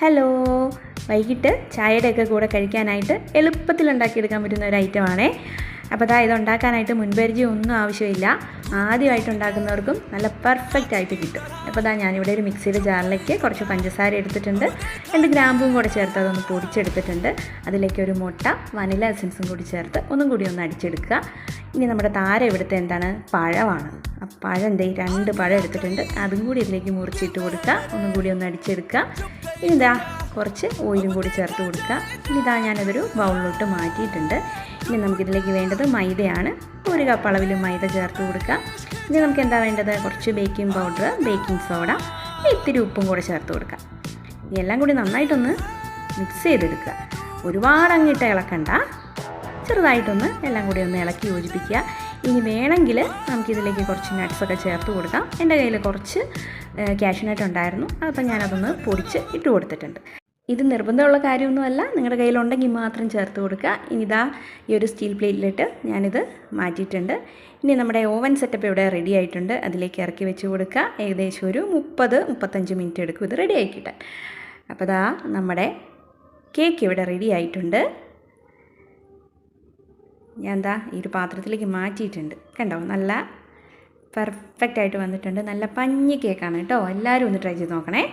Hello, വൈകിട്ട് ചായയുടെയൊക്കെ കൂടെ കഴിക്കാനായിട്ട് എളുപ്പത്തിൽ ഉണ്ടാക്കിയെടുക്കാൻ പറ്റുന്ന ഒരു ഐറ്റമാണേ. അപ്പോൾ ഇത് ഉണ്ടാക്കാനായിട്ട് മുൻപരിചയം ഒന്നും ആവശ്യമില്ല. ആദ്യമായിട്ട് ഉണ്ടാക്കുന്നവർക്കും നല്ല പെർഫെക്റ്റ് ആയിട്ട് കിട്ടും. അപ്പോൾ ഞാനിവിടെ ഒരു മിക്സിയുടെ ജാറിലേക്ക് കുറച്ച് പഞ്ചസാര എടുത്തിട്ടുണ്ട്, 2 ഗ്രാമ്പും കൂടെ ചേർത്ത് അതൊന്ന് പൊടിച്ചെടുത്തിട്ടുണ്ട്. അതിലേക്ക് ഒരു മുട്ട, വനില എസൻസും കൂടി ചേർത്ത് ഒന്നും കൂടി ഒന്ന് അടിച്ചെടുക്കുക. ഇനി നമ്മുടെ താരം ഇവിടുത്തെ എന്താണ്, പഴമാണ്. ആ പഴം 2 പഴം എടുത്തിട്ടുണ്ട്, അതും കൂടി ഇതിലേക്ക് മുറിച്ചിട്ട് കൊടുക്കുക. ഒന്നും കൂടി ഒന്ന് അടിച്ചെടുക്കുക. ഇനി കുറച്ച് ഓയിലും കൂടി ചേർത്ത് കൊടുക്കുക. ഇനി ഞാനതൊരു ബൗളിലോട്ട് മാറ്റിയിട്ടുണ്ട്. ഇനി നമുക്കിതിലേക്ക് വേണ്ടത് മൈദയാണ്. 1 കപ്പ് അളവിൽ മൈദ ചേർത്ത് കൊടുക്കുക. ഇനി നമുക്ക് എന്താ വേണ്ടത്, കുറച്ച് ബേക്കിംഗ് പൗഡർ, ബേക്കിംഗ് സോഡ, ഇത്തിരി ഉപ്പും കൂടെ ചേർത്ത് കൊടുക്കുക. ഇനി എല്ലാം കൂടി നന്നായിട്ടൊന്ന് മിക്സ് ചെയ്തെടുക്കുക. ഒരുപാട് അങ്ങിട്ട് ഇളക്കണ്ട, ചെറുതായിട്ടൊന്ന് എല്ലാം കൂടി ഒന്ന് ഇളക്കി യോജിപ്പിക്കുക. ഇനി വേണമെങ്കിൽ നമുക്കിതിലേക്ക് കുറച്ച് നട്ട്സൊക്കെ ചേർത്ത് കൊടുക്കാം. എൻ്റെ കയ്യിൽ കുറച്ച് കാഷ്യൂനട്ട് ഉണ്ടായിരുന്നു, അപ്പോൾ ഞാനതൊന്ന് പൊടിച്ച് ഇട്ട് കൊടുത്തിട്ടുണ്ട്. ഇത് നിർബന്ധമുള്ള കാര്യമൊന്നുമല്ല, നിങ്ങളുടെ കയ്യിലുണ്ടെങ്കിൽ മാത്രം ചേർത്ത് കൊടുക്കുക. ഇനി ഈ ഒരു സ്റ്റീൽ പ്ലേറ്റിലിട്ട് ഞാനിത് മാറ്റിയിട്ടുണ്ട്. ഇനി നമ്മുടെ ഓവൻ സെറ്റപ്പ് ഇവിടെ റെഡി ആയിട്ടുണ്ട്. അതിലേക്ക് ഇറക്കി വെച്ച് കൊടുക്കുക. ഏകദേശം ഒരു 30-35 മിനിറ്റ് എടുക്കും ഇത് റെഡി ആയി കിട്ടാൻ. അപ്പോൾ നമ്മുടെ കേക്ക് ഇവിടെ റെഡി ആയിട്ടുണ്ട്. ഞാൻ ഈ ഒരു പാത്രത്തിലേക്ക് മാറ്റിയിട്ടുണ്ട്. കണ്ടോ, നല്ല പെർഫെക്റ്റ് ആയിട്ട് വന്നിട്ടുണ്ട്. നല്ല പഞ്ഞി കേക്കാണ് കേട്ടോ. എല്ലാവരും ഒന്ന് ട്രൈ ചെയ്ത് നോക്കണേ.